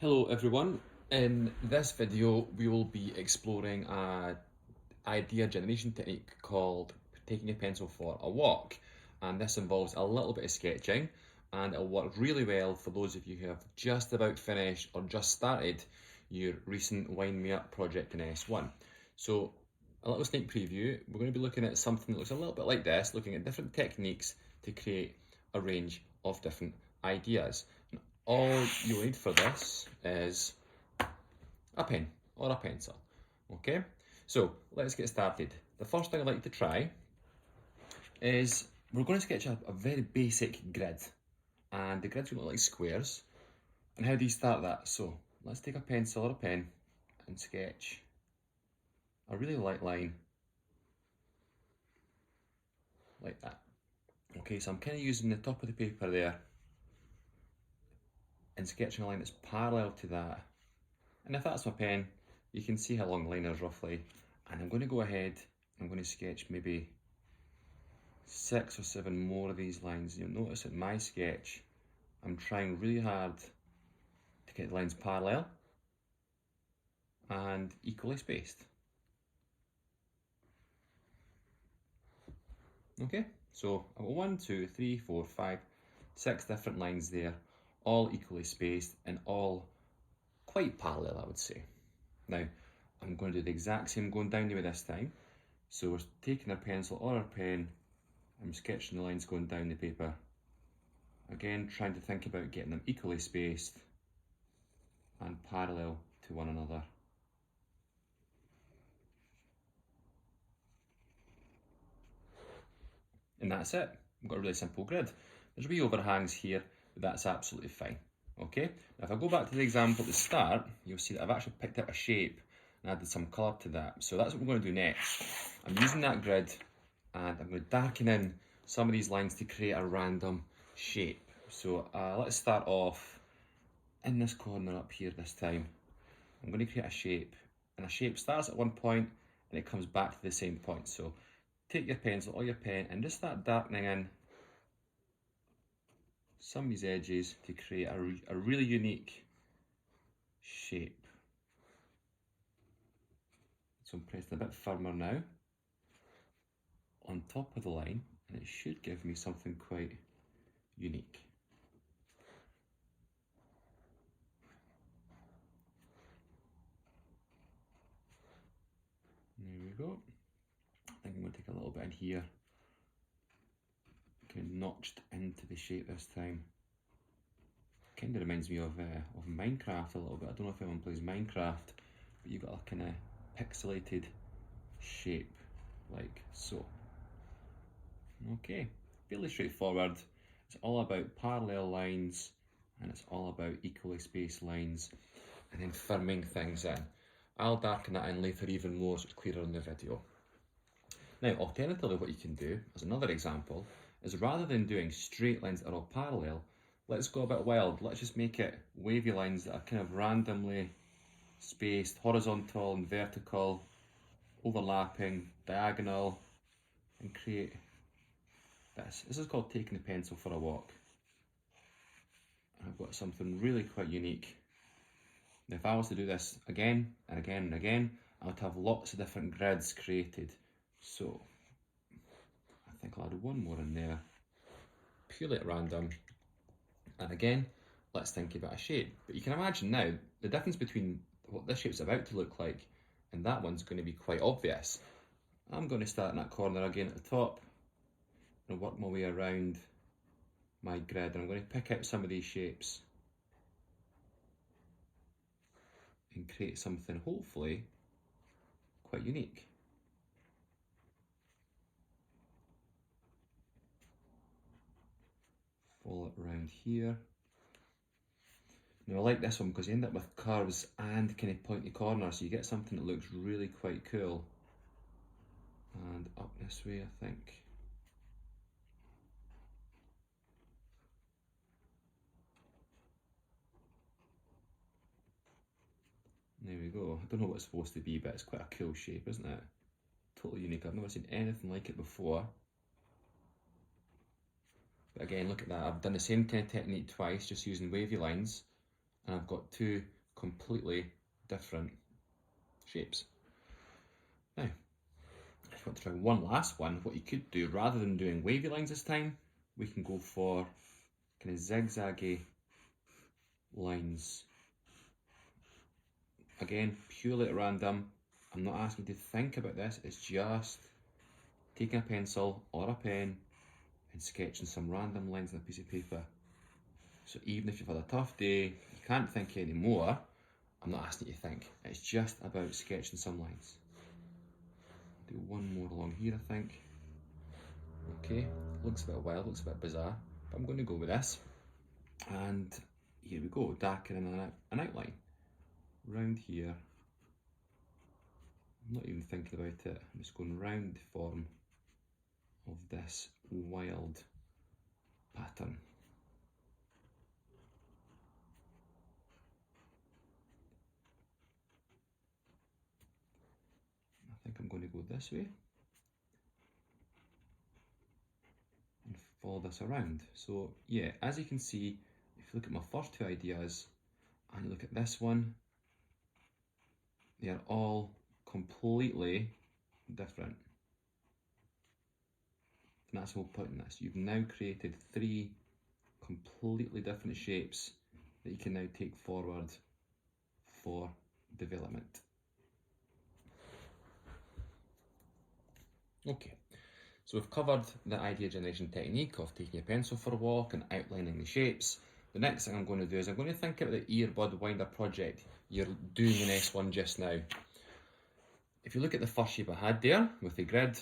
Hello everyone. In this video we will be exploring an idea generation technique called taking a pencil for a walk, and this involves a little bit of sketching, and it'll work really well for those of you who have just about finished or just started your recent Wind Me Up project in S1. So a little sneak preview, we're going to be looking at something that looks a little bit like this, looking at different techniques to create a range of different ideas. All you'll need for this is a pen or a pencil. Okay, so let's get started. The first thing I'd like to try is we're going to sketch a very basic grid, and the grid's going to look like squares. And how do you start that? So let's take a pencil or a pen and sketch a really light line like that. Okay, so I'm kind of using the top of the paper there and sketching a line that's parallel to that. And if that's my pen, you can see how long the line is roughly. And I'm going to go ahead, I'm going to sketch maybe 6 or 7 more of these lines. You'll notice in my sketch, I'm trying really hard to get the lines parallel and equally spaced. Okay, so I've got 1, 2, 3, 4, 5, 6 different lines there, all equally spaced and all quite parallel, I would say. Now, I'm going to do the exact same going down the way this time. So we're taking our pencil or our pen, I'm sketching the lines going down the paper. Again, trying to think about getting them equally spaced and parallel to one another. And that's it. I've got a really simple grid. There's wee overhangs here, but that's absolutely fine. Okay, now if I go back to the example at the start, you'll see that I've actually picked out a shape and added some colour to that. So that's what we're going to do next. I'm using that grid and I'm going to darken in some of these lines to create a random shape. So let's start off in this corner up here this time. I'm going to create a shape, and a shape starts at one point and it comes back to the same point. So take your pencil or your pen and just start darkening in some of these edges to create a really unique shape. So I'm pressing a bit firmer now on top of the line, and it should give me something quite unique. There we go. I think I'm going to take a little bit in here, kind of notched into the shape this time. Kind of reminds me of Minecraft a little bit. I don't know if anyone plays Minecraft, but you've got a kind of pixelated shape like so. Okay, fairly straightforward. It's all about parallel lines and it's all about equally spaced lines and then firming things in. I'll darken that in later even more so it's clearer in the video. Now, alternatively, what you can do, as another example, is rather than doing straight lines that are all parallel, let's go a bit wild. Let's just make it wavy lines that are kind of randomly spaced, horizontal and vertical, overlapping, diagonal, and create this. This is called taking the pencil for a walk. I've got something really quite unique. Now, if I was to do this again and again and again, I would have lots of different grids created. So I think I'll add one more in there, purely at random. And again, let's think about a shape. But you can imagine now, the difference between what this shape's about to look like and that one's going to be quite obvious. I'm going to start in that corner again at the top and work my way around my grid. And I'm going to pick out some of these shapes and create something hopefully quite unique. Follow it around here. Now I like this one because you end up with curves and kind of pointy corners, so you get something that looks really quite cool. And up this way, I think. There we go. I don't know what it's supposed to be, but it's quite a cool shape, isn't it? Totally unique. I've never seen anything like it before. But again, look at that. I've done the same kind of technique twice, just using wavy lines. and I've got two completely different shapes. Now, if you want to try one last one, what you could do, rather than doing wavy lines this time, we can go for kind of zigzaggy lines. Again, purely at random. I'm not asking you to think about this, it's just taking a pencil or a pen and sketching some random lines on a piece of paper. So even if you've had a tough day, you can't think anymore, I'm not asking you to think. It's just about sketching some lines. I'll do one more along here, I think. Okay, looks a bit wild, looks a bit bizarre, but I'm going to go with this. And here we go, darkening an outline. Round here, I'm not even thinking about it, I'm just going round the form of this wild pattern. I think I'm going to go this way and follow this around. So yeah, as you can see, if you look at my first two ideas and you look at this one, they are all completely different. And that's the whole point in this. You've now created three completely different shapes that you can now take forward for development. Okay, so we've covered the idea generation technique of taking your pencil for a walk and outlining the shapes. The next thing I'm going to do is I'm going to think about the earbud winder project you're doing in S1 just now. If you look at the first shape I had there with the grid,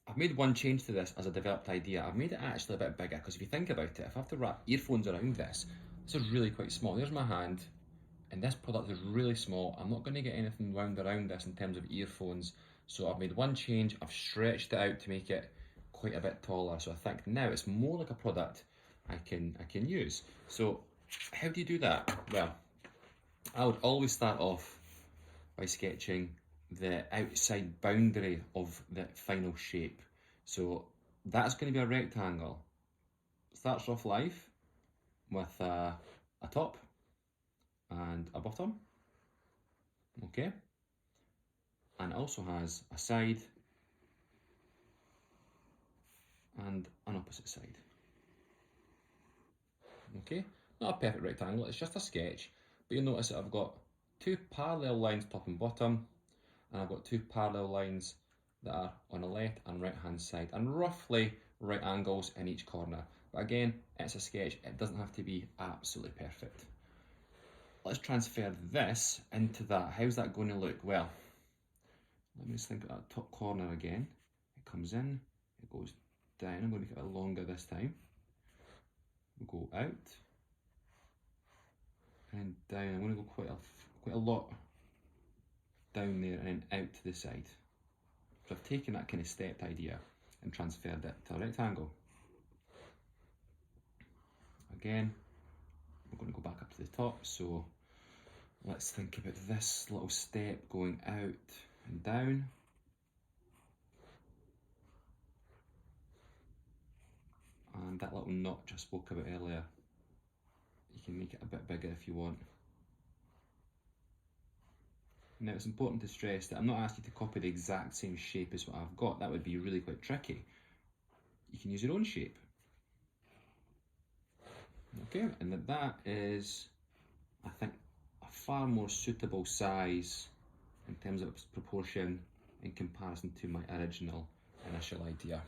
I've made one change to this as a developed idea. I've made it actually a bit bigger because if you think about it, if I have to wrap earphones around this is really quite small. There's my hand, and this product is really small. I'm not going to get anything wound around this in terms of earphones. So I've made one change, I've stretched it out to make it quite a bit taller. So I think now it's more like a product I can use. So how do you do that? Well, I would always start off by sketching the outside boundary of the final shape. So that's going to be a rectangle. Starts off life with a top and a bottom, okay? And also has a side and an opposite side. Okay, not a perfect rectangle, it's just a sketch, but you'll notice that I've got two parallel lines top and bottom, and I've got two parallel lines that are on the left and right hand side, and roughly right angles in each corner. But again, it's a sketch, it doesn't have to be absolutely perfect. Let's transfer this into that. How's that going to look? Well, let me just think of that top corner again. It comes in, it goes down. I'm going to make it a bit longer this time. We'll go out and down. I'm going to go quite a lot down there and then out to the side. So I've taken that kind of stepped idea and transferred it to a rectangle. Again, we're going to go back up to the top. So let's think about this little step going out and down. And that little notch I spoke about earlier, you can make it a bit bigger if you want. Now it's important to stress that I'm not asking you to copy the exact same shape as what I've got. That would be really quite tricky. You can use your own shape. Okay, and that is, I think, a far more suitable size in terms of its proportion in comparison to my original initial idea.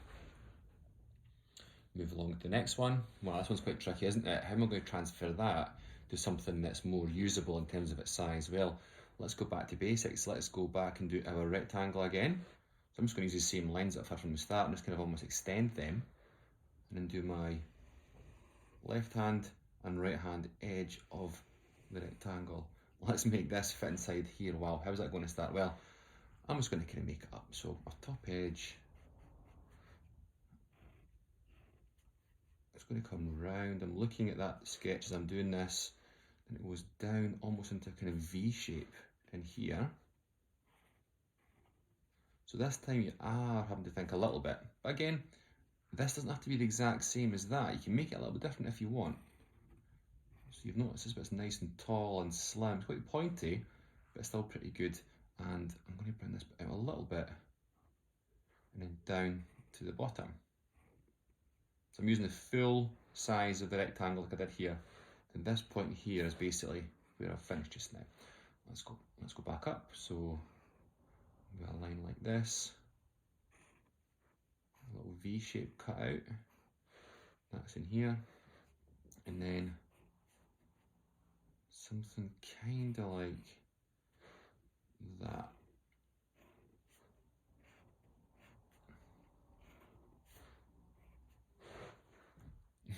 Move along to the next one. Well, this one's quite tricky, isn't it? How am I going to transfer that to something that's more usable in terms of its size? Well, let's go back to basics. Let's go back and do our rectangle again. So I'm just going to use the same lines that I've had from the start and just kind of almost extend them. And then do my left hand and right hand edge of the rectangle. Let's make this fit inside here. Wow, how's that going to start? Well, I'm just going to kind of make it up. So our top edge, it's going to come round. I'm looking at that sketch as I'm doing this, and it goes down almost into a kind of V shape in here. So this time you are having to think a little bit. But again, this doesn't have to be the exact same as that. You can make it a little bit different if you want. So you've noticed this bit's nice and tall and slim. It's quite pointy, but it's still pretty good. And I'm going to bring this bit out a little bit and then down to the bottom. So I'm using the full size of the rectangle like I did here. And this point here is basically where I've finished just now. Let's go back up. So we've got a line like this, a little V shape cut out. That's in here, and then something kind of like that.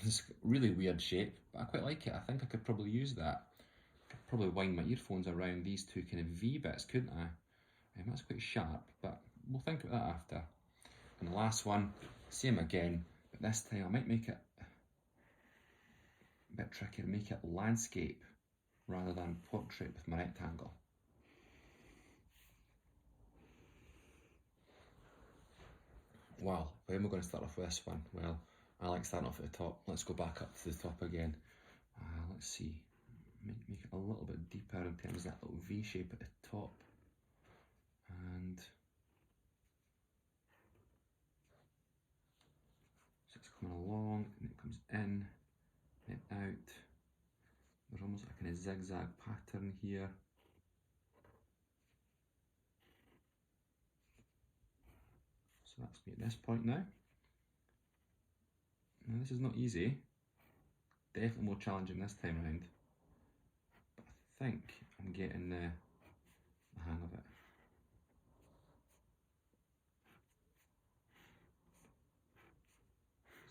It's a really weird shape, but I quite like it. I think I could probably use that. I could probably wind my earphones around these two kind of V bits, couldn't I? That's quite sharp, but we'll think about that after. And the last one, same again, but this time I might make it a bit trickier, make it landscape rather than portrait with my rectangle. Well, where am I going to start off with this one? Well, I like starting off at the top. Let's go back up to the top again. Let's see, make it a little bit deeper in terms of that little V shape at the top. And so it's coming along, and it comes in, and out. There's almost like a kind of zigzag pattern here. So that's me at this point now. Now this is not easy. Definitely more challenging this time around. But I think I'm getting the hang of it.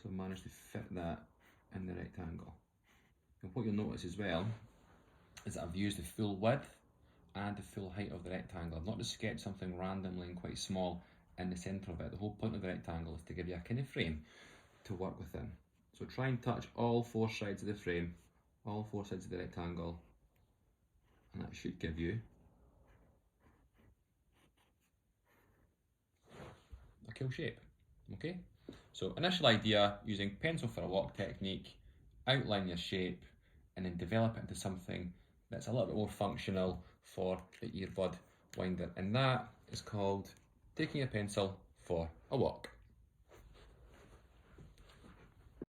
So I've managed to fit that in the rectangle. And what you'll notice as well is that I've used the full width and the full height of the rectangle. I've not just sketched something randomly and quite small in the centre of it. The whole point of the rectangle is to give you a kind of frame to work within. So try and touch all four sides of the frame, all four sides of the rectangle, and that should give you a cool shape, okay? So initial idea, using pencil for a walk technique, outline your shape, and then develop it into something that's a little bit more functional for the earbud winder. And that is called taking a pencil for a walk.